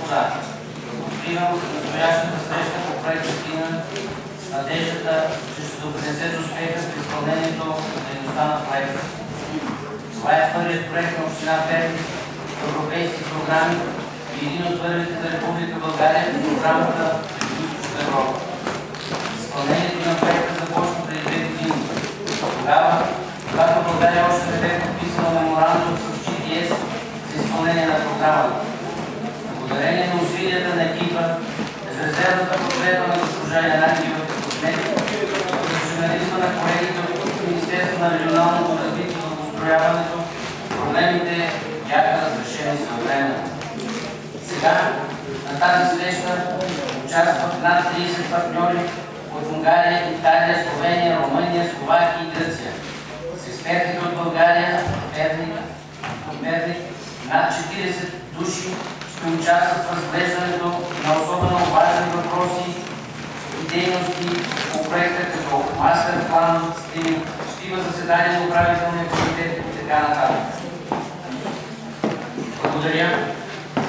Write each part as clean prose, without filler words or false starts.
за. Откривам настоящата среща по проекта СТИНА с надеждата, че ще допринесе за успеха в изпълнението на дейността на проекта. Това е първият проект на община Перник в европейски програми и един от първите за Република България в програмата Югоизточна Европа. Изпълнението на проекта започна преди 2 години. Тогава, когато България още не бе подписала меморандум с GDS за изпълнение на програмата. Благодарение на усилията на екипа, безрезервната подкрепа на госпожа Янакиева като кмет, професионализма на колегите от Министерството на регионалното развитие и благоустрояването, проблемите бяха разрешени своевременно. Сега на тази среща участват над 30 партньори от Унгария, Италия, Словения, Румъния, Словакия и Гърция. С експертите от България, Перник, над 40 души ще участват в разглеждането на особено важни въпроси и дейности по проекта като мастер-план, ще има заседание на управителния комитет и така нататък. Благодаря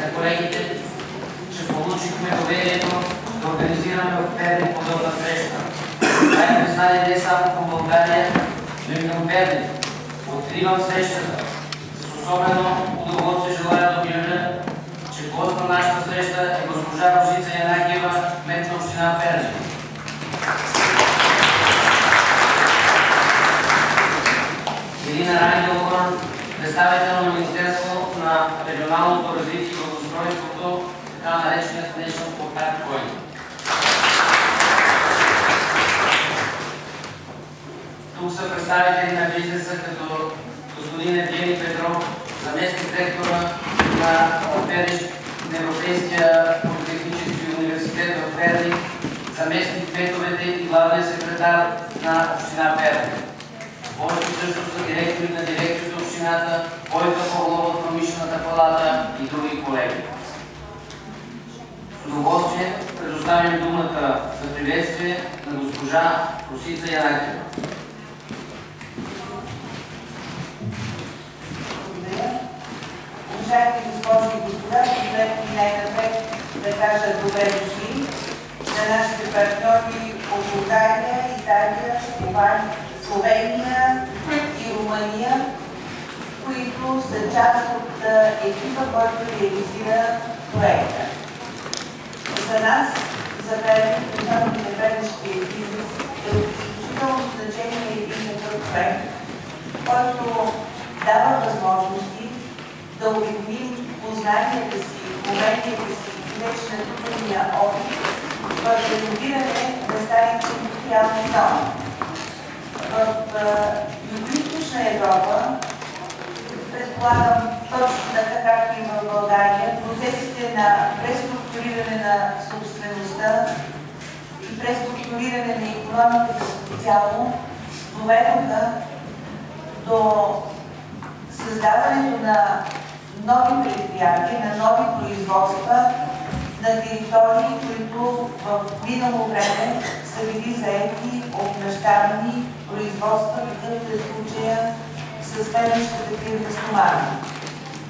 на колегите, че получихме доверието да организираме в Перник подобна среща. Това е признание не само към България, но и към Перник. Откривам срещата. С особено удоволствие желая да обявя, че гост на нашата среща е госпожа Росица Янакиева, кмет на община Перник. Ирина Рангелова, представител на Министерството на регионалното развитие и благоустройството, така нареченият National Contact Point. Тук са представители на бизнеса, като господин Евгений Петров, заместник-директора на Европейския политехнически университет в Перник, заместник-кметовете и главния секретар на община Перник. Гости също са директори на дирекцията в общината, Бойка Павлова от Промишлената палата и други колеги. С удоволствие предоставям думата за приветствие на госпожа Росица Янакиева. Благодаря. Уважаеми госпожи и господа, позволете ми най-напред да кажа добре дошли на нашите партньори от България, Италия, Словения и Румъния, които са част от екипа, който реализира проекта. За нас, за Перник, особено за пернишкия бизнес, е от изключително значение един такъв проект, който дава възможности да обединим познанията си, уменията си и вече натрупания опит в реновиране на старите индустриални зони. В Югоизточна Европа, предполагам точно така както и в България, процесите на преструктуриране на собствеността и преструктуриране на икономиката специално доведоха до създаването на нови предприятия, на нови производства на територии, които в минало време са били заети от мащабни производства, какъвто е случая с пернишката фирма Стомана.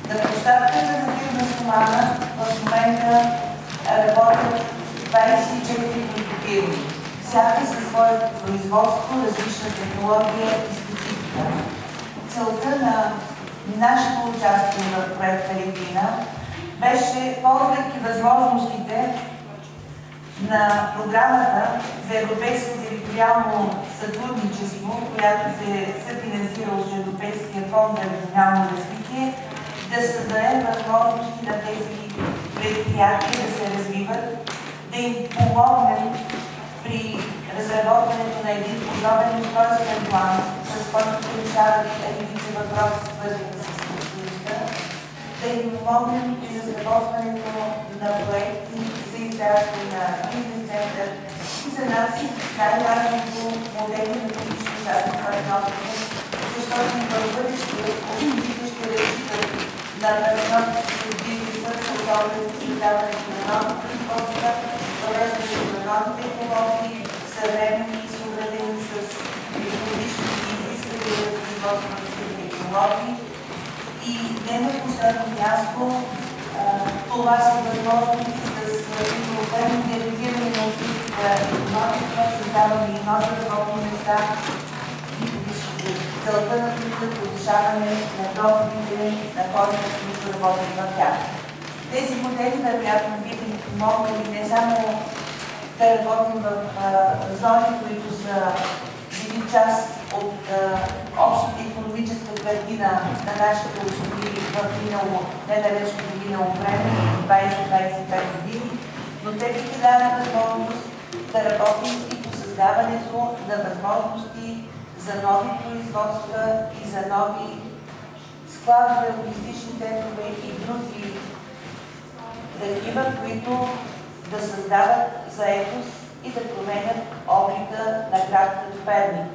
На площадката на фирма Стомана в момента работят 24 фирми, всяка със своето производство, различна технология и специфика. Целта на нашето участие в проекта Литина беше, ползвайки възможностите на програмата за европейско териториално сътрудничество, която се съфинансира от Европейския фонд за регионално развитие, да създадем възможности на тези предприятия да се развиват, да им помогнем при разработването на един подобен устройствен план, с който се решават редици въпроси, свързани с собствеността, да им помогнем при разработването на проекти за изграждане на бизнес център и за нас най-важното модели на публично-частно партньорство, защото и в бъдеще общините ще разчитат на партньорството с бизнеса, с оглед създаването на нови производства, въвеждането на нови технологии, съвременни и съобразени с екологичните изисквания за производствените технологии. И не на последно място, Това са възможности с определено реализиране на откритата икономика, създаване и нови работни места и целта на труда повишаване на доходите на хората, които работят в тях. Тези модели вероятно биха ни помогнали не само да работим в зони, които са били част от общата икономическа картина на нашите общини в минало, недалечно минало време, 20-25 години, но те биха дали възможност да работим и по създаването на възможности за нови производства и за нови складове, логистични центрове и други такива, които да създават заетост и да променят облика на град като Перник.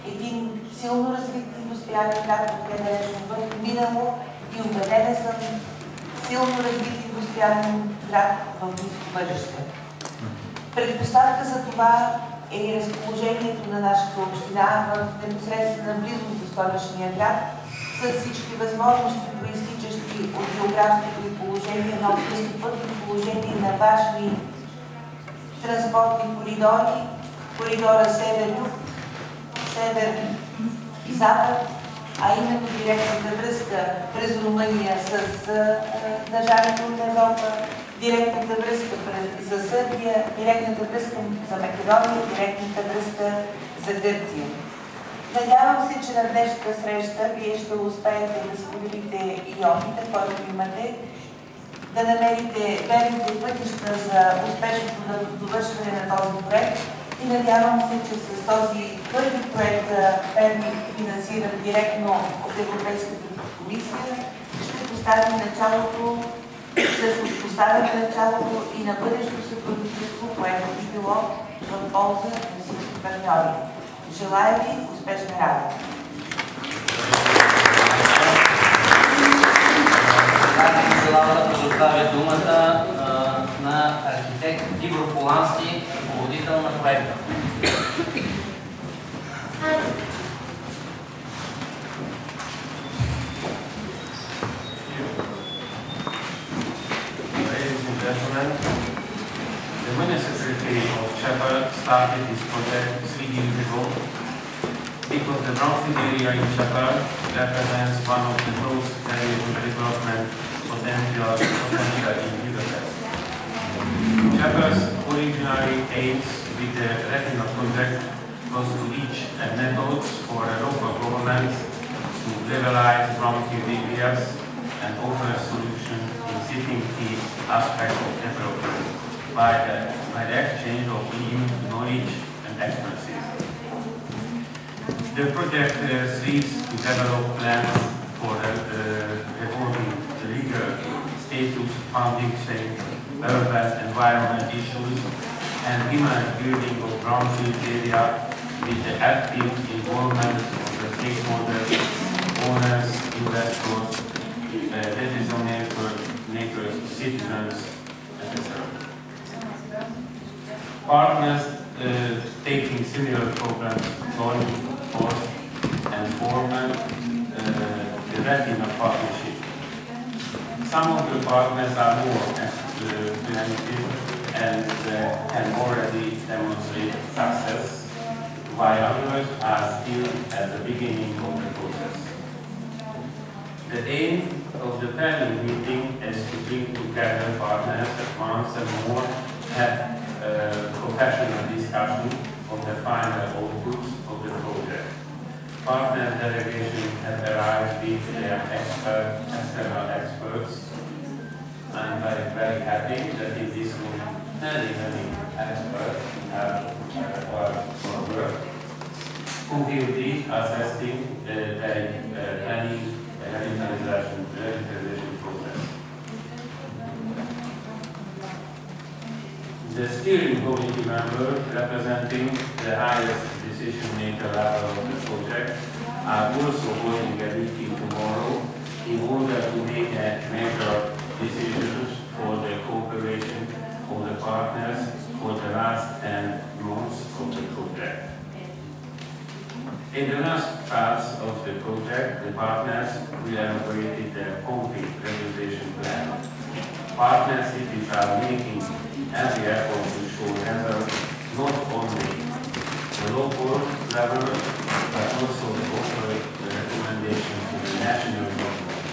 Един силно развит индустриален град от недалечно минало и убедена съм силно развит индустриален град в близко бъдеще. Предпоставка за това е и разположението на нашата община в непосредствена близост до столичния град, с всички възможности, проистичащи от географското и положение, но пътно положение на важни транспортни коридори, коридора север-юг, север-запад, а именно директната връзка през Румъния с държавите от Европа, директната връзка за Сърбия, директната връзка за Македония, директната връзка за Гърция. Надявам се, че на днешната среща вие ще успеете да споделите и опита, който имате, да намерите верните пътища за успешното довършване на този проект и надявам се, че с този първи проект за Перник, финансиран директно от Европейската комисия, ще поставим началото, и на бъдещо сътрудничество, което би било в полза на всички партньори. Желая ви успешна работа! Аз бих желал да предоставя думата на архитект Тибор Полански, ръководител на проекта. Ladies and gentlemen, the municipality of Shepherd started this project 3 years ago because the brownfield area in Shepherd represents one of the most valuable development potential in Budapest. Shepherd's originally aims with the Retina project was to reach a method for a local government to levelize brownfield areas and offer a solution in setting key aspects of development by the exchange of knowledge and expertise. The project seeks to develop plans for reforming the legal status, funding chain, urban environment issues, and imminent building of brownfield area with the active involvement of the stakeholders, owners, investors, decision makers, citizens, etc. Partners taking similar problems join force and form the Retina partnership. Some of the partners are more experienced and can already demonstrate success, while others are still at the beginning of the process. The aim of the planning meeting is to bring together partners that once and more have professional discussion of the final outputs of the project. Partner delegation has arrived with their external experts. I'm very happy that in this room many experts have work who will be assessing the planning revitalization process. The steering committee members representing the highest decision-maker level of the project are also holding a meeting tomorrow in order to make major decisions for the cooperation of the partners for the last 10 months of the project. In the last parts of the project, the partners will elaborate their concrete realization plan. partner cities are making every effort to show whether not only the local level, but also the offer the recommendation to the national government.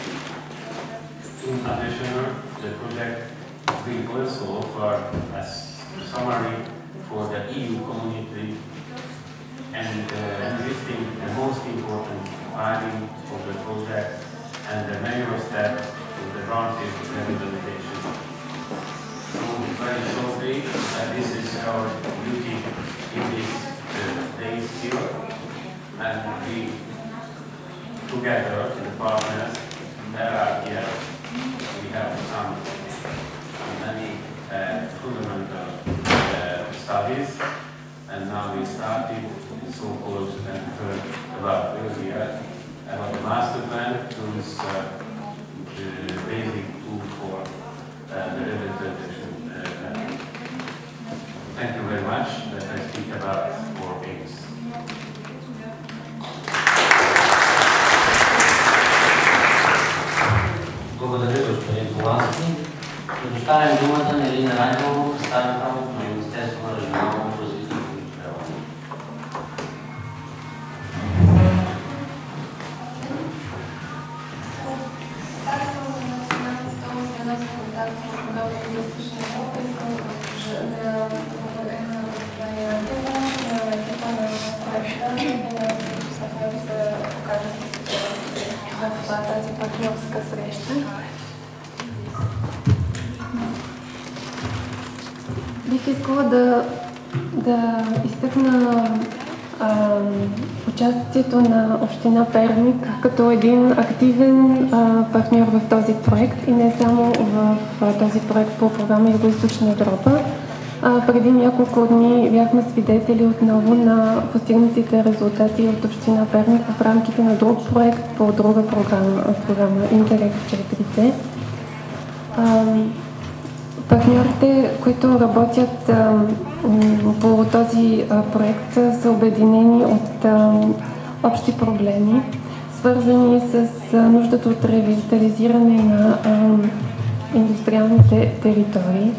In addition, the project will also offer a summary for the EU community and listing the most important findings of the project and the major steps of the granted implementation. So very shortly, this is our duty in these days here, and we together with the partners that are here, we have many fundamental studies, and now we started the so-called and heard about earlier about the master plan, which is the basic tool for the revitalization plan. Thank you very much. That I speak about 4 things. Благодаря, господин Полански. Предоставям думата на Елина Рангелова, представител на Министерството на регионалното развитие и благоустройството. В тази партньорска среща. Бих искала да изтъкна участието на Община Перник като един активен партньор в този проект и не само в този проект по програма Югоизточна Европа. Преди няколко дни бяхме свидетели отново на постигнатите резултати от Община Перник в рамките на друг проект по друга програма Интерек 4C. Партньорите, които работят по този проект, са обединени от общи проблеми, свързани с нуждата от ревитализиране на индустриалните територии.